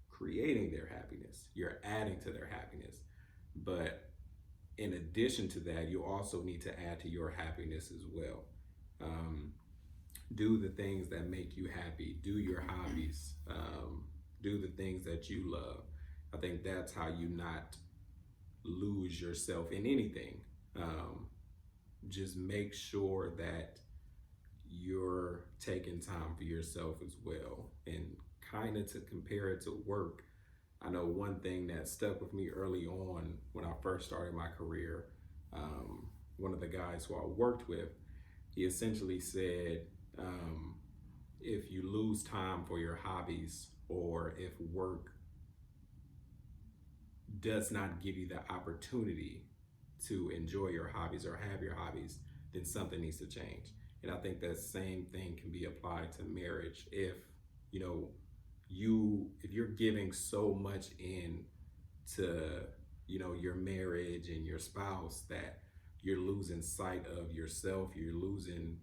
creating their happiness, you're adding to their happiness. But in addition to that, you also need to add to your happiness as well. Do the things that make you happy, do your hobbies, do the things that you love. I think that's how you not lose yourself in anything. Just make sure that you're taking time for yourself as well. And kind of to compare it to work, I know one thing that stuck with me early on when I first started my career, one of the guys who I worked with, he essentially said, if you lose time for your hobbies, or if work does not give you the opportunity to enjoy your hobbies or have your hobbies, then something needs to change. And I think that same thing can be applied to marriage. If if you're giving so much in to your marriage and your spouse that you're losing sight of yourself, you're losing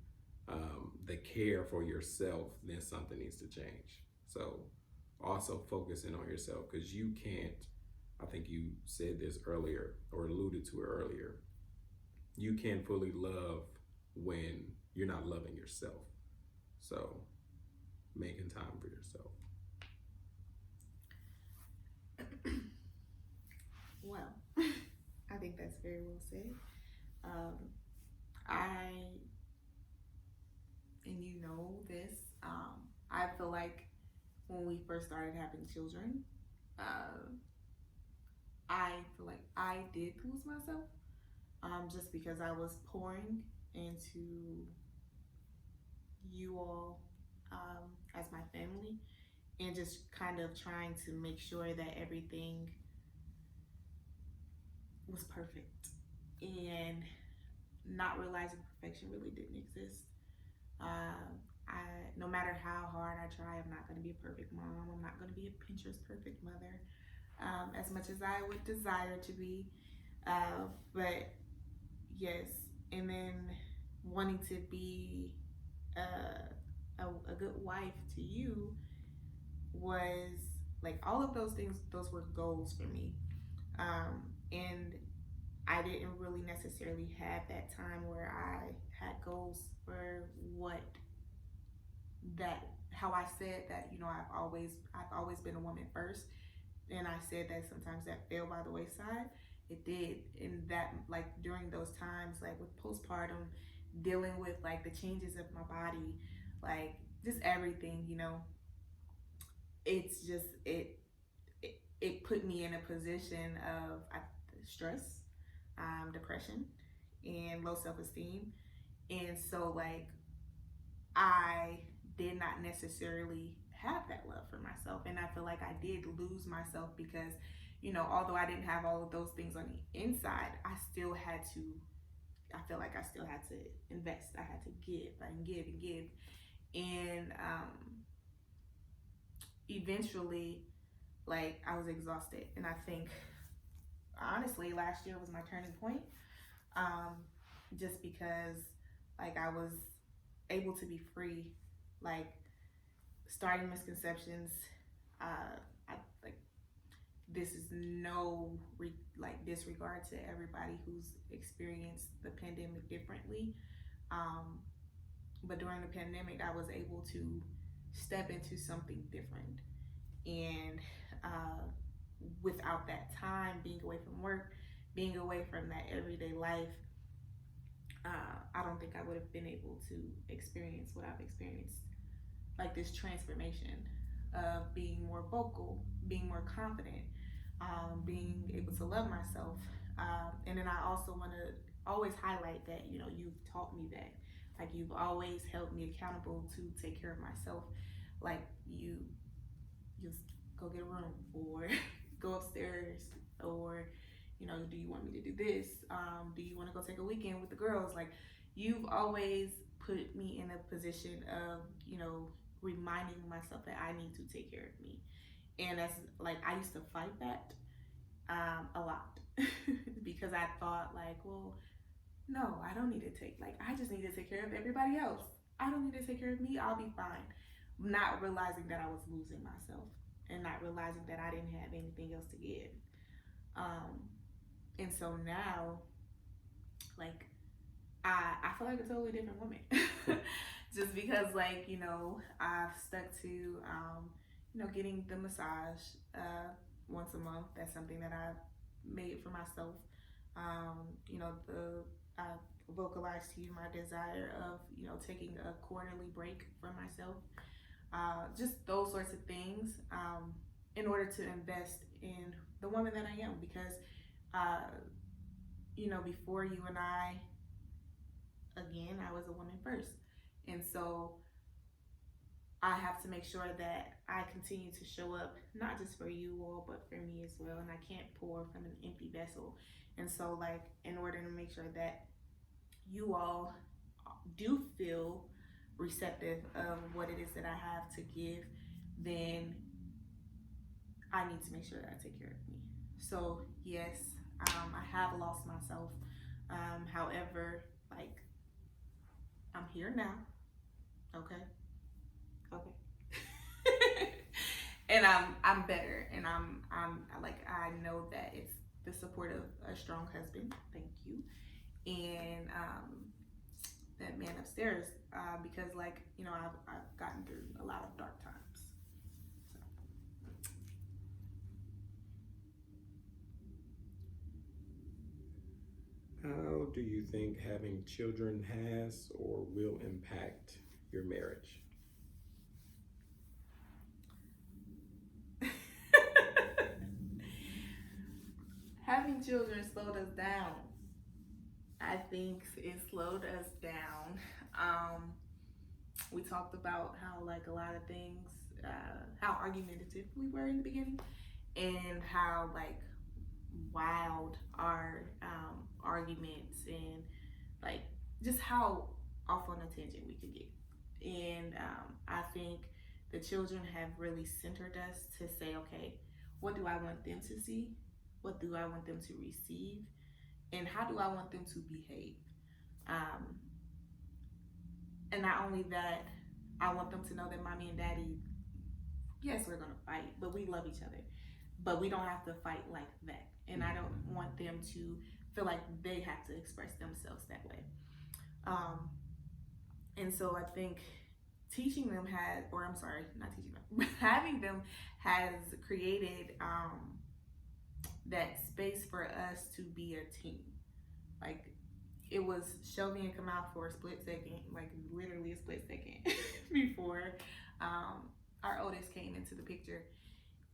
the care for yourself, then something needs to change. So also focusing on yourself, because you can't, I think you said this earlier or alluded to it earlier, you can't fully love when you're not loving yourself. So making time for yourself. Well, I think think that's very well said. I, and you know this, I feel like when we first started having children, I feel like I did lose myself, just because I was pouring into you all, as my family, and just kind of trying to make sure that everything was perfect, and not realizing perfection really didn't exist. I, no matter how hard I try, I'm not going to be a perfect mom. I'm not going to be a Pinterest perfect mother, as much as I would desire to be. But yes, and then wanting to be a good wife to you was like all of those things. Those were goals for me, and I didn't really necessarily have that time where I had goals for what that how I said that, I've always been a woman first, and I said that sometimes that fell by the wayside. It did, and that, like, during those times, like with postpartum, dealing with like the changes of my body, like just everything, it's just it put me in a position of stress, depression, and low self-esteem. And so, like, I did not necessarily have that love for myself, and I feel like I did lose myself because, although I didn't have all of those things on the inside, I feel like I still had to invest. I had to give and give and give. And eventually, like, I was exhausted. And I think, honestly, last year was my turning point, just because, like, I was able to be free, like, starting MsConceptions. I like, this is no disregard to everybody who's experienced the pandemic differently, but during the pandemic I was able to step into something different, and without that time, being away from work, being away from that everyday life, I don't think I would have been able to experience what I've experienced, like this transformation of being more vocal, being more confident, being able to love myself. And then I also want to always highlight that, you've taught me that. Like, you've always held me accountable to take care of myself. Like, you just go get a room, or go upstairs, or, do you want me to do this? Do you want to go take a weekend with the girls? Like, you've always put me in a position of, reminding myself that I need to take care of me. And that's, like, I used to fight that a lot because I thought, like, well, no, I don't need to I just need to take care of everybody else. I don't need to take care of me. I'll be fine. Not realizing that I was losing myself, and not realizing that I didn't have anything else to give. And so now, like, I feel like a totally different woman. Just because, like, I've stuck to, getting the massage once a month. That's something that I've made for myself. I vocalized to you my desire of, taking a quarterly break for myself. Just those sorts of things, in order to invest in the woman that I am. Because, before you and I was a woman first. And so I have to make sure that I continue to show up, not just for you all, but for me as well. And I can't pour from an empty vessel. And so, like, in order to make sure that you all do feel receptive of what it is that I have to give, then I need to make sure that I take care of me. So yes, I have lost myself. However, like, I'm here now. Okay. And I'm better, and I'm like, I know that it's the support of a strong husband. Thank you. And that man upstairs, because, like, I've gotten through a lot of dark times. how do you think having children has or will impact your marriage? Having children slowed us down. I think it slowed us down. We talked about how, like, a lot of things, how argumentative we were in the beginning, and how, like, wild our arguments, and like just how off on a tangent we could get. And I think the children have really centered us to say, okay, what do I want them to see? What do I want them to receive? And how do I want them to behave? Um, and not only that, I want them to know that mommy and daddy, yes, we're gonna fight, but we love each other. But we don't have to fight like that. And I don't want them to feel like they have to express themselves that way. And so I think teaching them has, or I'm sorry, not teaching them, having them has created that space for us to be a team. Like, it was Chellvie and Kamau for a split second, like literally a split second before our oldest came into the picture.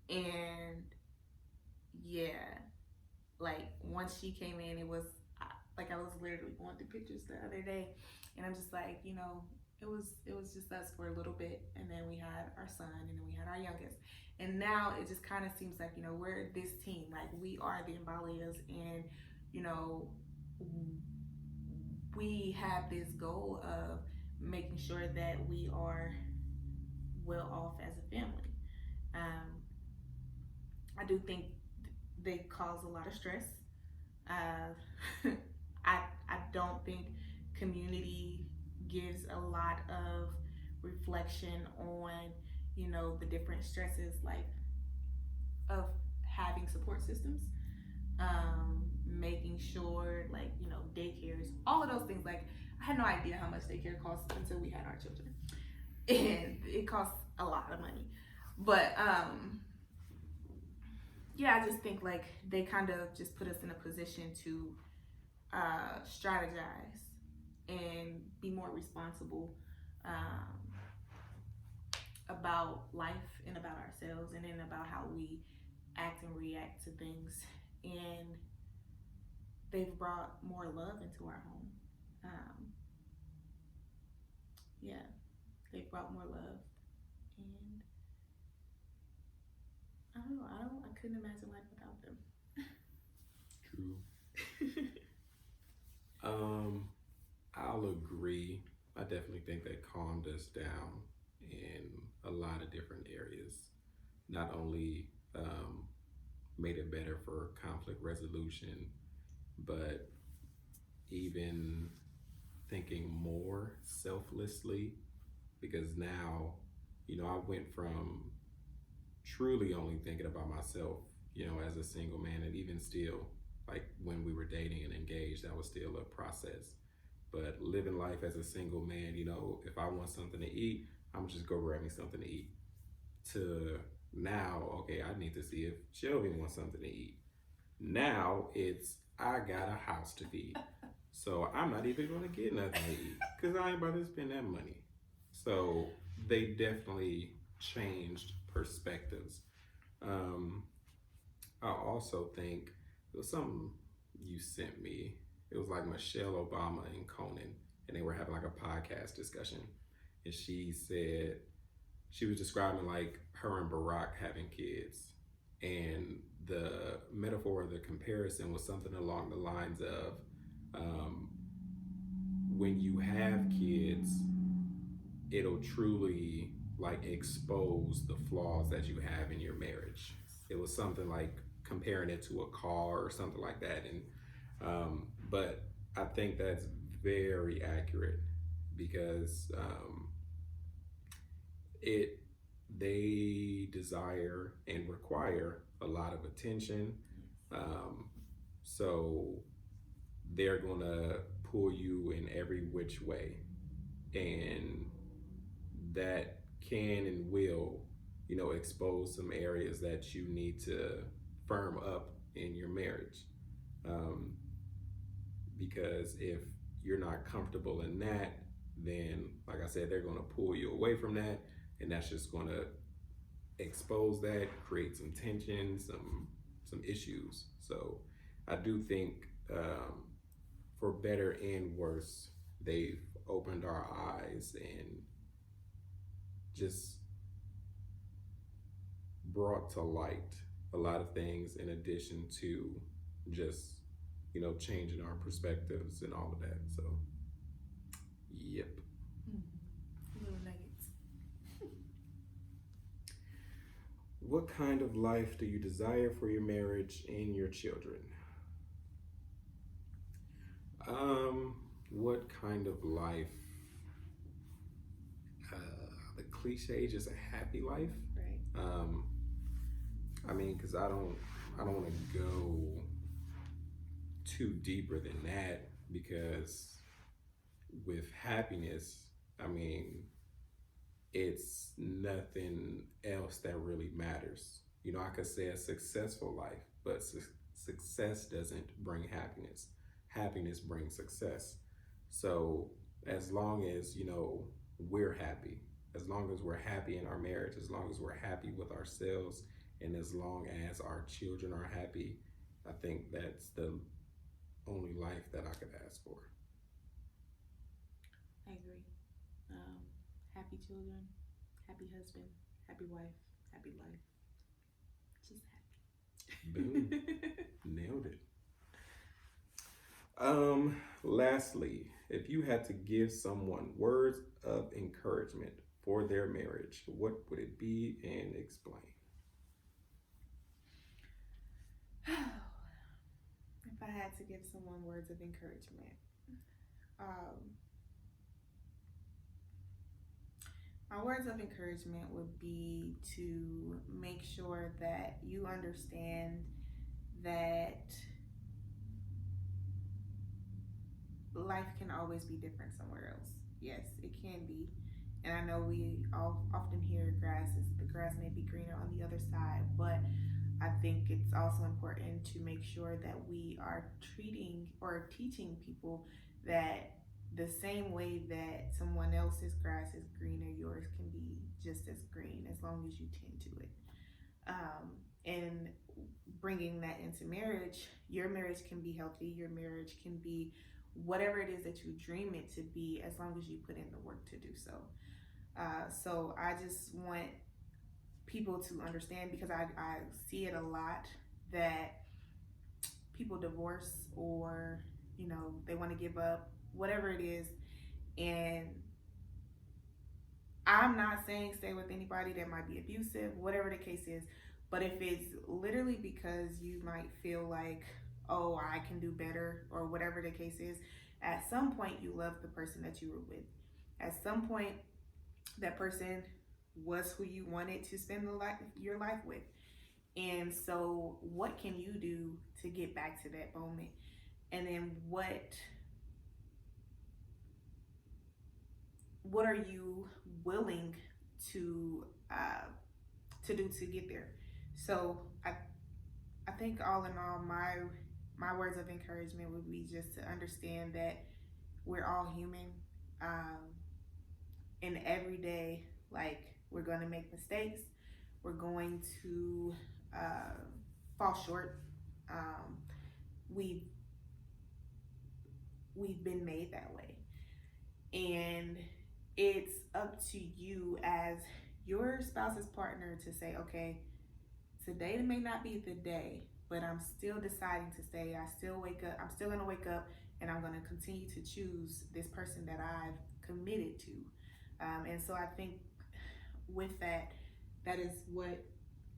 And yeah, like once she came in, it was like I was literally going through pictures the other day, and I'm just like, it was just us for a little bit, and then we had our son, and then we had our youngest, and now it just kind of seems like we're this team, like we are the Imbalias, and we have this goal of making sure that we are well off as a family. I do think they cause a lot of stress. I don't think community gives a lot of reflection on the different stresses, like of having support systems, making sure daycares, all of those things. Like, I had no idea how much daycare costs until we had our children, and it costs a lot of money. But yeah, I just think like they kind of just put us in a position to strategize and be more responsible about life and about ourselves, and then about how we act and react to things. And they've brought more love into our home. Yeah, they've brought more love, and I don't know. I couldn't imagine life without them. True. I'll agree. I definitely think they calmed us down in a lot of different areas. Not only made it better for conflict resolution, but even thinking more selflessly, because now, I went from truly only thinking about myself, as a single man, and even still, like when we were dating and engaged, that was still a process. But living life as a single man, if I want something to eat, I'm just go grab me something to eat. To now, okay, I need to see if Chellvie wants something to eat. Now it's I got a house to feed, so I'm not even going to get nothing to eat because I ain't about to spend that money. So they definitely changed perspectives. I also think it was something you sent me. It was like Michelle Obama and Conan, and they were having like a podcast discussion. And she said, she was describing like her and Barack having kids. And the metaphor, the comparison was something along the lines of when you have kids, it'll truly like expose the flaws that you have in your marriage. It was something like comparing it to a car or something like that. And but I think that's very accurate, because they desire and require a lot of attention. So they're gonna pull you in every which way, and that can and will, expose some areas that you need to firm up in your marriage. because if you're not comfortable in that, then like I said, they're going to pull you away from that, and that's just going to expose that, create some tension, some issues. So I do think, for better and worse, they've opened our eyes and just brought to light a lot of things, in addition to just, changing our perspectives and all of that. So yep. Little nuggets. What kind of life do you desire for your marriage and your children? What kind of life? The cliche, just a happy life. Right. I mean, because I don't want to go too deeper than that, because with happiness, I mean, it's nothing else that really matters. I could say a successful life, but success doesn't bring happiness. Happiness brings success. So as long as, we're happy, as long as we're happy in our marriage, as long as we're happy with ourselves, and as long as our children are happy, I think that's the only life that I could ask for. I agree. Happy children, happy husband, happy wife, happy life. Just happy. Boom. Nailed it. Lastly, if you had to give someone words of encouragement for their marriage, what would it be, and explain? If I had to give someone words of encouragement, my words of encouragement would be to make sure that you understand that life can always be different somewhere else. Yes, it can be. And I know we all often hear the grass may be greener on the other side, but I think it's also important to make sure that we are treating or teaching people that the same way that someone else's grass is greener, yours can be just as green as long as you tend to it. And bringing that into marriage, your marriage can be healthy, your marriage can be whatever it is that you dream it to be, as long as you put in the work to do so. So I just want people to understand, because I see it a lot, that people divorce, or they want to give up, whatever it is. And I'm not saying stay with anybody that might be abusive, whatever the case is, but if it's literally because you might feel like, oh, I can do better, or whatever the case is, at some point you love the person that you were with. At some point, that person was who you wanted to spend your life with. And so what can you do to get back to that moment? And then what are you willing to do to get there? So I think all in all, my words of encouragement would be just to understand that we're all human, and every day, like, we're going to make mistakes, we're going to fall short. We've been made that way, and it's up to you as your spouse's partner to say, okay, today may not be the day, but I'm still deciding to stay. I'm still going to wake up, and I'm going to continue to choose this person that I've committed to. And so I think with that is what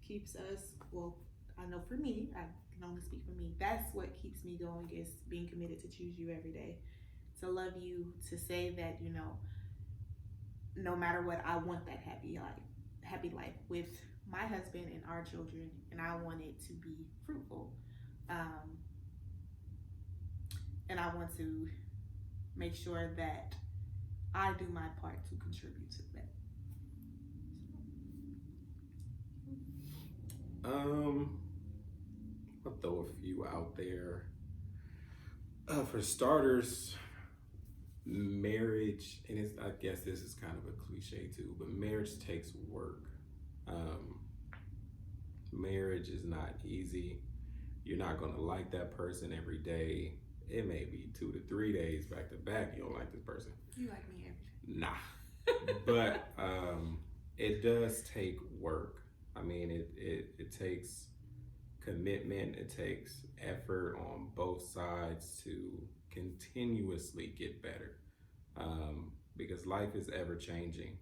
keeps us, well, I know for me, I can only speak for me, that's what keeps me going, is being committed to choose you every day, to love you, to say that, no matter what, I want that happy life with my husband and our children, and I want it to be fruitful. And I want to make sure that I do my part to contribute to that. I'll throw a few out there. For starters, marriage, and I guess this is kind of a cliche too, but marriage takes work. Um, Marriage is not easy. You're not going to like that person every day. It may be 2 to 3 days back to back. You don't like this person. You like me every day. Nah. But it does take work. I mean, it takes commitment, it takes effort on both sides to continuously get better, because life is ever changing.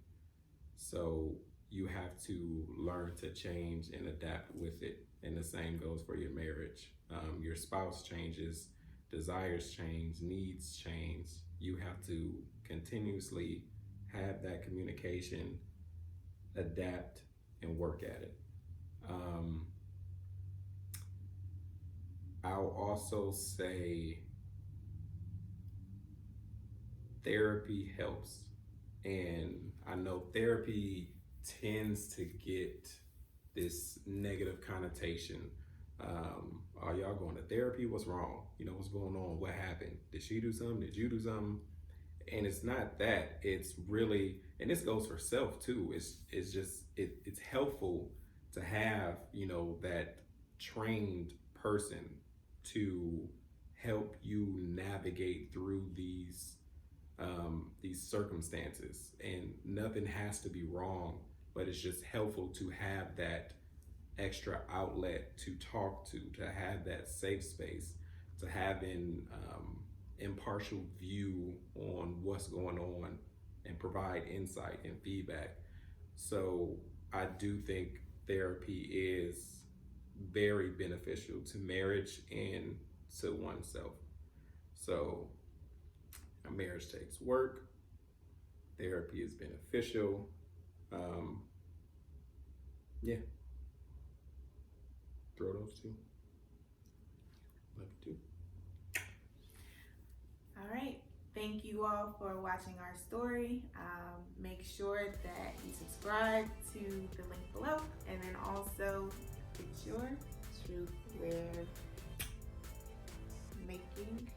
So you have to learn to change and adapt with it. And the same goes for your marriage. Your spouse changes, desires change, needs change. You have to continuously have that communication, adapt, and work at it. I'll also say therapy helps. And I know therapy tends to get this negative connotation. Are y'all going to therapy? What's wrong? You know, what's going on? What happened? Did she do something? Did you do something? And it's not that. It's really, and this goes for self too. It's just it's helpful to have, you know, that trained person to help you navigate through these circumstances. And nothing has to be wrong, but it's just helpful to have that extra outlet to talk to have that safe space, to have an impartial view on what's going on and provide insight and feedback. So I do think therapy is very beneficial to marriage and to oneself. So a marriage takes work. Therapy is beneficial. Yeah. Throw those two. Love you too. All right. Thank you all for watching our story. Make sure that you subscribe to the link below, and then also put your truth we're making